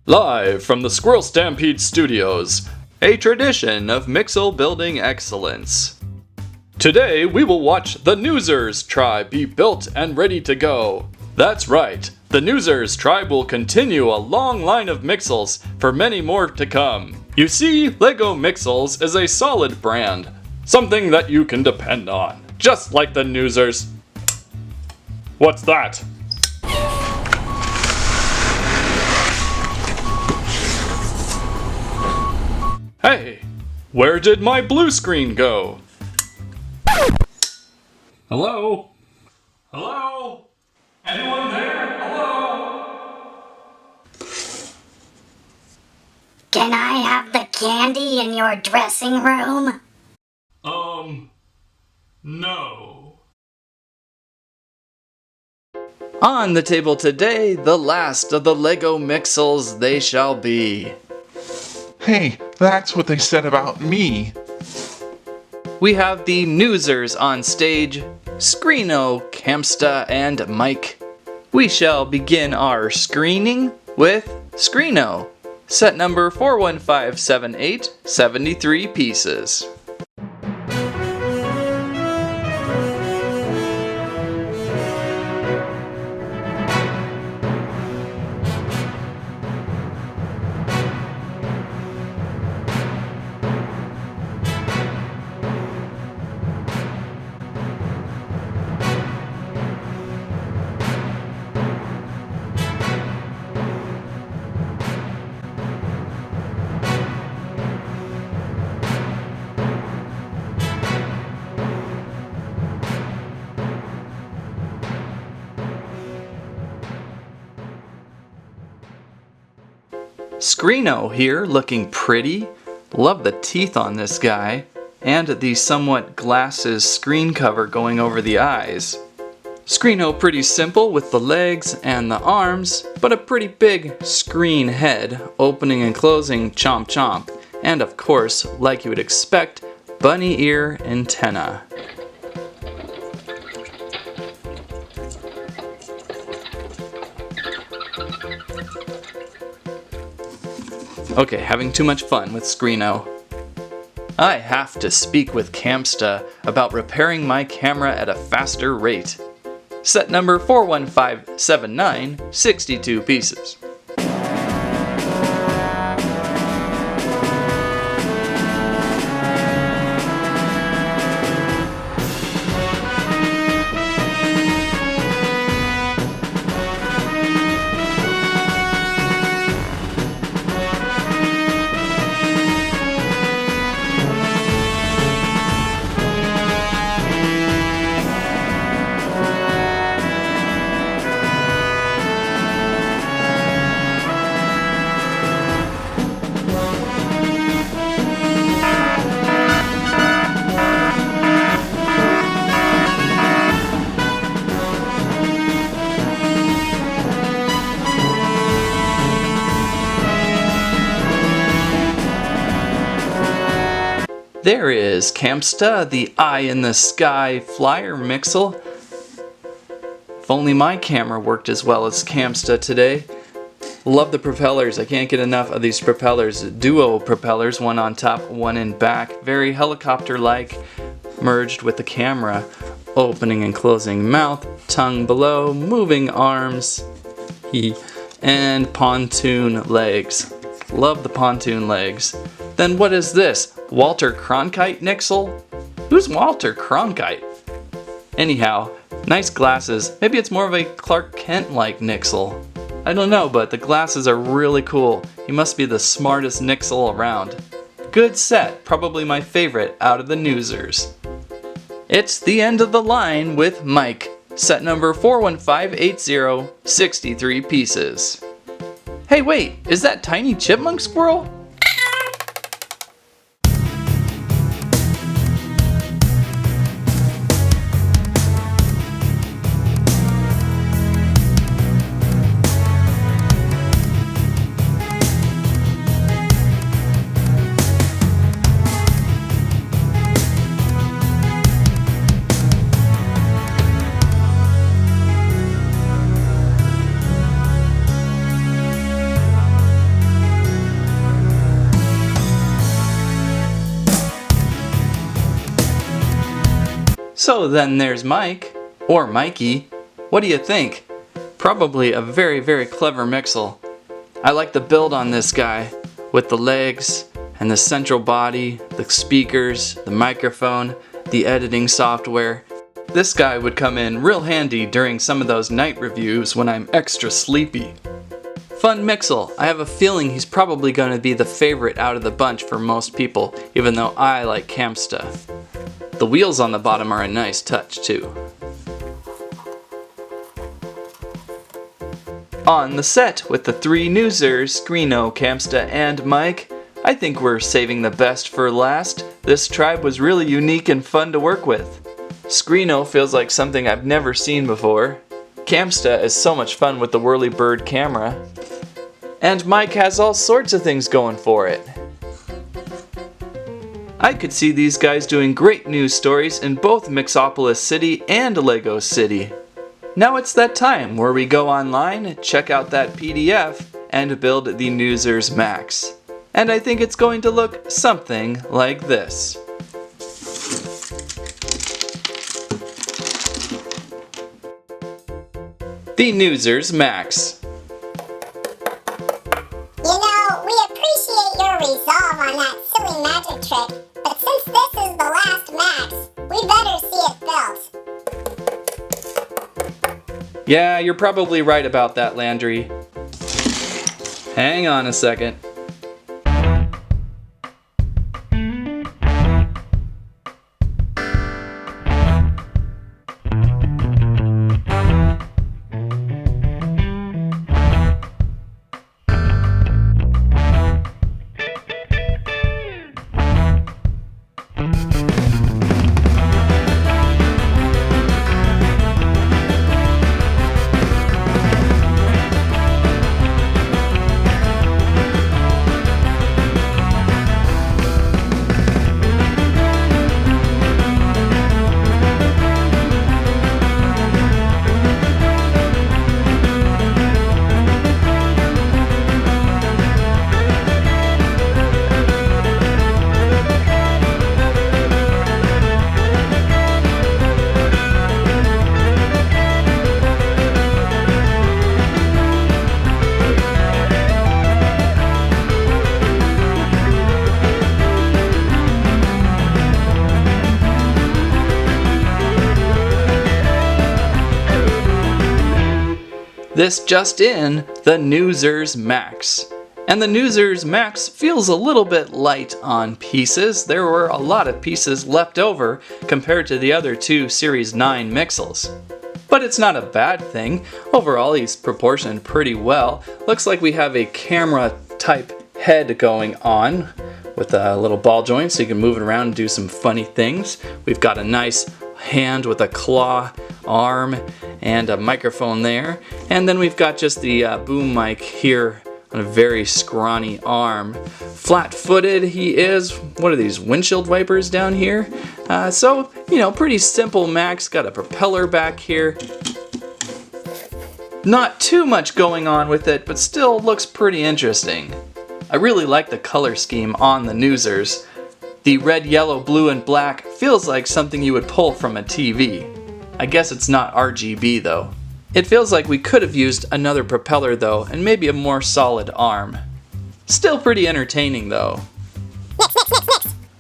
Live from the Squirrel Stampede Studios, a tradition of Mixel building excellence. Today we will watch the Newzers tribe be built and ready to go. That's right, the Newzers tribe will continue a long line of Mixels for many more to come. You see, LEGO Mixels is a solid brand, something that you can depend on, just like the Newzers. What's that? Hey, where did my blue screen go? Hello? Hello? Anyone there? Hello? Can I have the candy in your dressing room? No. On the table today, the last of the LEGO Mixels they shall be. Hey, that's what they said about me. We have the Newzers on stage, Screeno Camsta and Myke. We shall begin our screening with Screeno, set number 41578, 73 pieces. Screeno here, looking pretty. Love the teeth on this guy, and the somewhat glasses screen cover going over the eyes. Screeno pretty simple with the legs and the arms, but a pretty big screen head, opening and closing chomp chomp, and of course, like you would expect, bunny ear antenna. Okay, having too much fun with Screeno. I have to speak with Camsta about repairing my camera at a faster rate. Set number 41579, 62 pieces. There is Camsta, the eye in the sky flyer Mixel. If only my camera worked as well as Camsta today. Love the propellers. I can't get enough of these propellers. Duo propellers, one on top, one in back. Very helicopter-like, merged with the camera. Opening and closing mouth, tongue below, moving arms, and pontoon legs. Love the pontoon legs. Then what is this? Walter Cronkite Nixel? Who's Walter Cronkite? Anyhow, nice glasses. Maybe it's more of a Clark Kent-like Nixel. I don't know, but the glasses are really cool. He must be the smartest Nixel around. Good set, probably my favorite out of the Newzers. It's the end of the line with Myke, set number 41580, 63 pieces. Hey wait, is that Tiny Chipmunk Squirrel? So then there's Myke, or Mikey. What do you think? Probably a very, very clever Mixel. I like the build on this guy, with the legs, and the central body, the speakers, the microphone, the editing software. This guy would come in real handy during some of those night reviews when I'm extra sleepy. Fun Mixel. I have a feeling he's probably going to be the favorite out of the bunch for most people, even though I like Camsta. The wheels on the bottom are a nice touch too. On the set with the three Newzers, Screeno, Camsta, and Myke, I think we're saving the best for last. This tribe was really unique and fun to work with. Screeno feels like something I've never seen before. Camsta is so much fun with the whirly-bird camera. And Myke has all sorts of things going for it. I could see these guys doing great news stories in both Mixopolis City and Lego City. Now it's that time where we go online, check out that PDF, and build the Newzers Max. And I think it's going to look something like this. The Newzers Max. You know, we appreciate your resolve on that silly magic trick, but since this is the last Max, we better see it built. Yeah, you're probably right about that, Landry. Hang on a second. This just in, the Newzers Max. And the Newzers Max feels a little bit light on pieces. There were a lot of pieces left over compared to the other two Series 9 Mixels. But it's not a bad thing. Overall, he's proportioned pretty well. Looks like we have a camera type head going on with a little ball joint so you can move it around and do some funny things. We've got a nice hand with a claw arm and a microphone there. And then we've got just the boom mic here on a very scrawny arm. Flat-footed he is. What are these, windshield wipers down here? So, you know, pretty simple Max. Got a propeller back here. Not too much going on with it, but still looks pretty interesting. I really like the color scheme on the Newzers. The red, yellow, blue, and black feels like something you would pull from a TV. I guess it's not RGB though. It feels like we could have used another propeller though, and maybe a more solid arm. Still pretty entertaining though.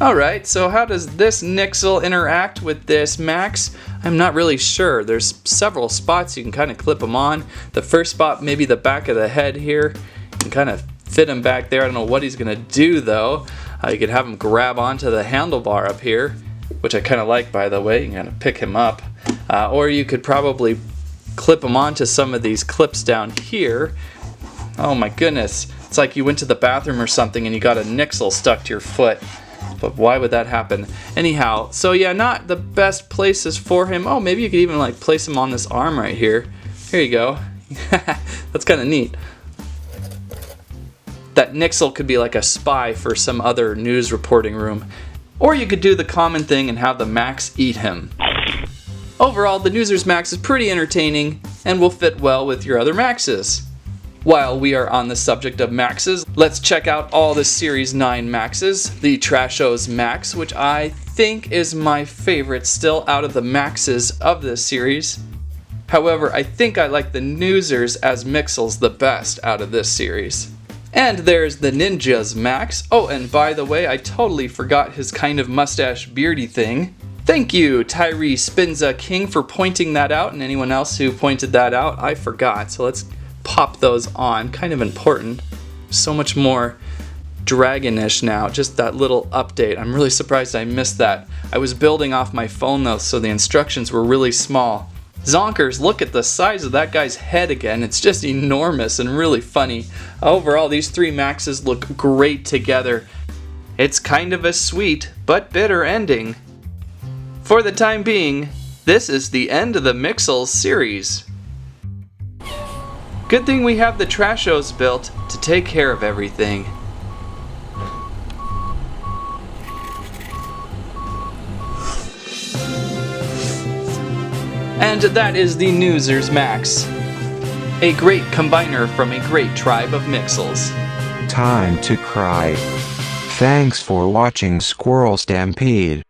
Alright, so how does this Nixel interact with this Max? I'm not really sure. There's several spots you can kind of clip them on. The first spot, maybe the back of the head here. You can kind of fit him back there. I don't know what he's going to do though. You could have him grab onto the handlebar up here, which I kind of like, by the way. You can kind of pick him up. Or you could probably clip him onto some of these clips down here. Oh my goodness. It's like you went to the bathroom or something and you got a Nixel stuck to your foot. But why would that happen? Anyhow, so yeah, not the best places for him. Oh, maybe you could even like place him on this arm right here. Here you go. That's kind of neat. That Nixel could be like a spy for some other news reporting room. Or you could do the common thing and have the Max eat him. Overall, the Newzers Max is pretty entertaining and will fit well with your other Maxes. While we are on the subject of Maxes, let's check out all the Series 9 Maxes. The Trashos Max, which I think is my favorite still out of the Maxes of this series. However, I think I like the Newzers as Mixels the best out of this series. And there's the Ninja's Max. Oh, and by the way, I totally forgot his kind of mustache beardy thing. Thank you, Tyree Spinza King, for pointing that out, and anyone else who pointed that out, I forgot. So let's pop those on. Kind of important. So much more dragonish now. Just that little update. I'm really surprised I missed that. I was building off my phone though, so the instructions were really small. Zonkers, look at the size of that guy's head again. It's just enormous and really funny. Overall, these three Maxes look great together. It's kind of a sweet but bitter ending. For the time being, this is the end of the Mixels series. Good thing we have the Trashos built to take care of everything. And that is the Newzers Max, a great combiner from a great tribe of Mixels. Time to cry. Thanks for watching Squirrel Stampede.